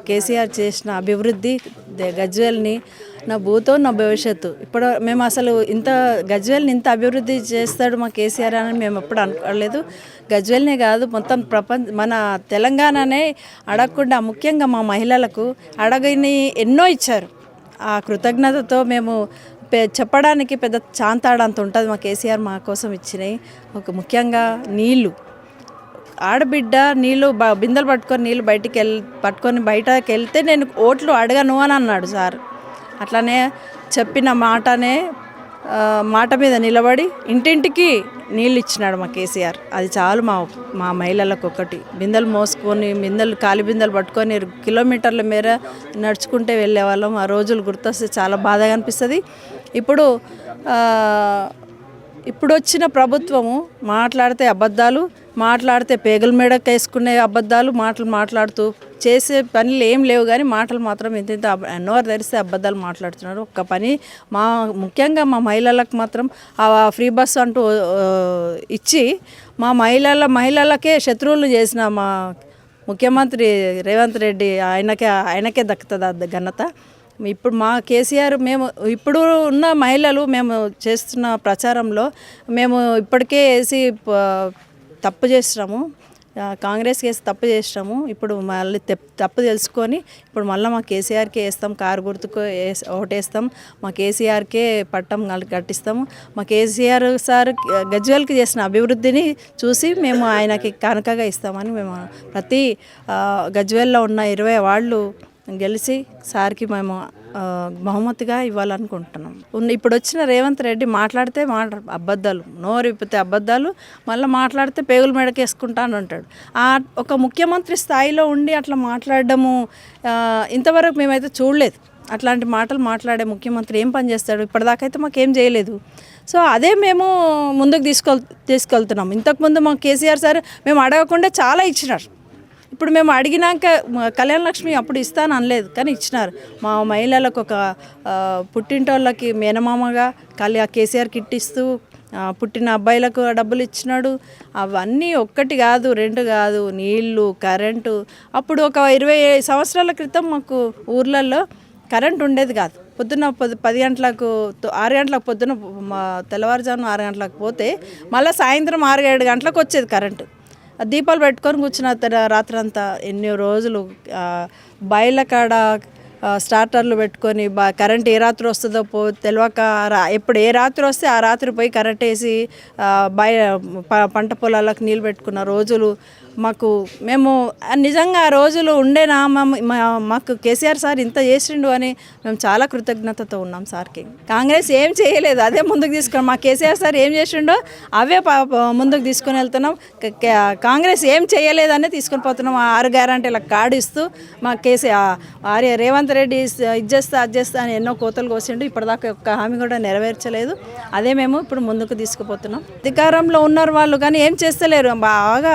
కేసీఆర్ చేసిన అభివృద్ధి గజ్వేల్ని నా భూతో నా భవిష్యత్తు. ఇప్పుడు మేము అసలు ఇంత గజ్వేల్ని ఇంత అభివృద్ధి చేస్తాడు మా కేసీఆర్ అని మేము ఎప్పుడు అనుకోలేదు. గజ్వేల్నే కాదు మొత్తం మన తెలంగాణనే అడగకుండా ముఖ్యంగా మా మహిళలకు అడగని ఎన్నో ఇచ్చారు. ఆ కృతజ్ఞతతో మేము చెప్పడానికి పెద్ద చాంతాడంత ఉంటుంది మా కేసీఆర్ మా కోసం ఇచ్చినాయి. ఒక ముఖ్యంగా నీళ్ళు, ఆడబిడ్డ నీళ్ళు బిందెలు పట్టుకొని నీళ్ళు పట్టుకొని బయటకు వెళ్తే నేను ఓట్లు అడగను అని అన్నాడు సార్. అట్లానే చెప్పిన మాట మీద నిలబడి ఇంటింటికి నీళ్ళు ఇచ్చినాడు మా కేసీఆర్. అది చాలు మా మహిళలకు. ఒకటి బిందెలు మోసుకొని ఖాళీ బిందెలు పట్టుకొని కిలోమీటర్ల మేర నడుచుకుంటే వెళ్ళేవాళ్ళం. ఆ రోజులు గుర్తొస్తే చాలా బాధగా అనిపిస్తుంది. ఇప్పుడు వచ్చిన ప్రభుత్వము మాట్లాడితే అబద్ధాలు, మాట్లాడితే పేగుల మేడకు వేసుకునే అబద్ధాలు, మాట్లాడుతూ చేసే పనులు ఏం లేవు. కానీ మాటలు మాత్రం ఇంత నోరు తెరిస్తే అబద్ధాలు మాట్లాడుతున్నారు. ఒక్క పని ముఖ్యంగా మా మహిళలకు మాత్రం ఆ ఫ్రీ బస్సు అంటూ ఇచ్చి మా మహిళలకే శత్రువులు చేసిన మా ముఖ్యమంత్రి రేవంత్ రెడ్డి ఆయనకే దక్కుతుంది ఘనత. ఇప్పుడు మా కేసీఆర్ మేము ఇప్పుడు ఉన్న మహిళలు మేము చేస్తున్న ప్రచారంలో మేము ఇప్పటికే వేసి తప్పు చేసినాము, కాంగ్రెస్కి వేసి తప్పు చేసినాము. ఇప్పుడు మళ్ళీ తప్పు తెలుసుకొని ఇప్పుడు మళ్ళీ మా కేసీఆర్కే వేస్తాం, కారు గుర్తుకు ఓటేస్తాం, మా కేసీఆర్కే పట్టం కట్టిస్తాము. మా కేసీఆర్ సార్ గజ్వేల్కి చేసిన అభివృద్ధిని చూసి మేము ఆయనకి కానుకగా ఇస్తామని మేము ప్రతి గజ్వేల్లో ఉన్న 20 వార్డులు గెలిచి సార్కి మేము బహుమతిగా ఇవ్వాలనుకుంటున్నాం. ఇప్పుడు వచ్చిన రేవంత్ రెడ్డి మాట్లాడితే అబద్ధాలు, నోరు విప్పితే అబద్ధాలు, మళ్ళీ మాట్లాడితే పేగులు మెడకేసుకుంటాను అంటాడు. ఒక ముఖ్యమంత్రి స్థాయిలో ఉండి అట్లా మాట్లాడడము ఇంతవరకు మేమైతే చూడలేదు. అట్లాంటి మాటలు మాట్లాడే ముఖ్యమంత్రి ఏం పని చేస్తాడు? ఇప్పటిదాకైతే మాకేం చేయలేదు. సో అదే మేము ముందుకు తీసుకెళ్తున్నాం. ఇంతకుముందు మా కేసీఆర్ సార్ మేము అడగకుండా చాలా ఇచ్చినారు. ఇప్పుడు మేము అడిగినాక కళ్యాణ లక్ష్మి అప్పుడు ఇస్తాను అనలేదు, కానీ ఇచ్చినారు. మా మహిళలకు ఒక పుట్టింటోళ్ళకి మేనమామగా కేసీఆర్ కిట్ ఇస్తూ పుట్టిన అబ్బాయిలకు డబ్బులు ఇచ్చినాడు. అవన్నీ 1 కాదు 2 కాదు, నీళ్ళు, కరెంటు. అప్పుడు ఒక 20 సంవత్సరాల క్రితం మాకు ఊర్లలో కరెంట్ ఉండేది కాదు. పొద్దున్న 10 గంటలకు 6 గంటలకు పొద్దున్న తెల్లవారుజామున 6 గంటలకు పోతే మళ్ళీ సాయంత్రం 6-7 గంటలకు వచ్చేది కరెంటు. దీపాలు పెట్టుకొని కూర్చున్న రాత్రంతా ఎన్నో రోజులు బాయిల కాడ స్టార్టర్లు పెట్టుకొని కరెంట్ ఏ రాత్రి వస్తుందో తెలియక ఎప్పుడు ఏ రాత్రి వస్తే ఆ రాత్రి పోయి కరెంట్ వేసి పంట పొలాలకు నీళ్ళు పెట్టుకున్న రోజులు మేము నిజంగా ఆ రోజులు ఉండేనా? మాకు కేసీఆర్ సార్ ఇంత చేసిండు అని మేము చాలా కృతజ్ఞతతో ఉన్నాం సార్కి. కాంగ్రెస్ ఏం చేయలేదు, అదే ముందుకు తీసుకున్నాం. మా కేసీఆర్ సార్ ఏం చేసిండో అవే ముందుకు తీసుకొని వెళ్తున్నాం. కాంగ్రెస్ ఏం చేయలేదనే తీసుకొని పోతున్నాం. 6 గ్యారంటీలకు కార్డు ఇస్తూ మా రేవంత్ రెడ్డి ఇది చేస్తా అది చేస్తా అని ఎన్నో కోతలు కోసిండు. ఇప్పటిదాకా ఒక్క హామీ కూడా నెరవేర్చలేదు. అదే మేము ఇప్పుడు ముందుకు తీసుకుపోతున్నాం. అధికారంలో ఉన్నారు వాళ్ళు, కానీ ఏం చేస్తలేరు. బాగా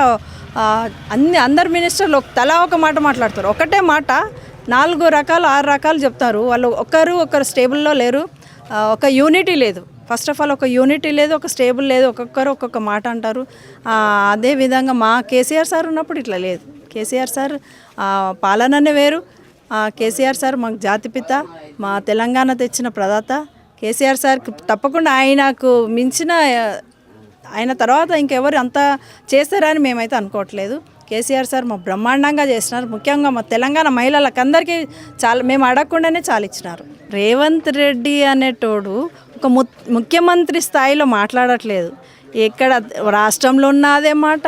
అందరు మినిస్టర్లు తలా ఒక మాట మాట్లాడతారు. ఒకటే మాట 4 రకాలు 6 రకాలు చెప్తారు. వాళ్ళు ఒకరు స్టేబుల్లో లేరు. ఒక యూనిటీ లేదు. ఫస్ట్ ఆఫ్ ఆల్ ఒక యూనిటీ లేదు, ఒక స్టేబుల్ లేదు. ఒక్కొక్కరు ఒక్కొక్క మాట అంటారు. అదేవిధంగా మా కేసీఆర్ సార్ ఉన్నప్పుడు ఇట్లా లేదు. కేసీఆర్ సార్ పాలననే వేరు. కేసీఆర్ సార్ మాకు జాతిపిత, మా తెలంగాణ తెచ్చిన ప్రదాత. కేసీఆర్ సార్ తప్పకుండా ఆయనకు మించిన ఆయన తర్వాత ఇంకెవరు అంత చేస్తారని మేమైతే అనుకోవట్లేదు. కేసీఆర్ సార్ మా బ్రహ్మాండంగా చేసినారు. ముఖ్యంగా మా తెలంగాణ మహిళలకు అందరికీ చాలా మేము అడగకుండానే చాలా ఇచ్చినారు. రేవంత్ రెడ్డి అనేటోడు ఒక ముఖ్యమంత్రి స్థాయిలో మాట్లాడట్లేదు. ఎక్కడ రాష్ట్రంలో ఉన్న అదే మాట,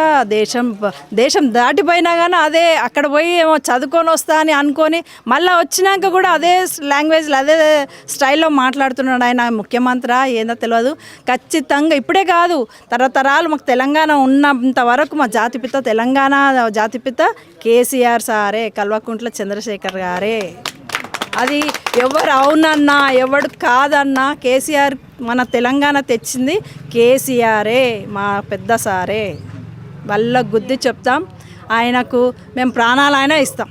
దేశం దాటిపోయినా కానీ అదే అక్కడ పోయి ఏమో చదువుకొని వస్తా అని అనుకొని మళ్ళీ వచ్చినాక కూడా అదే లాంగ్వేజ్లో అదే స్టైల్లో మాట్లాడుతున్నాడు. ఆయన ముఖ్యమంత్రి ఏందో తెలియదు. ఖచ్చితంగా ఇప్పుడే కాదు, తరతరాలు మాకు తెలంగాణ ఉన్నంత వరకు మా జాతిపిత తెలంగాణ జాతిపిత కేసీఆర్ సారే, కల్వకుంట్ల చంద్రశేఖర్ గారే. అది ఎవరు అవునన్నా ఎవడు కాదన్నా కేసీఆర్ మన తెలంగాణ తెచ్చింది కేసీఆరే, మా పెద్ద సారే. వాళ్ళ గుద్ది చెప్తాం. ఆయనకు మేము ప్రాణాలైనా ఇస్తాం.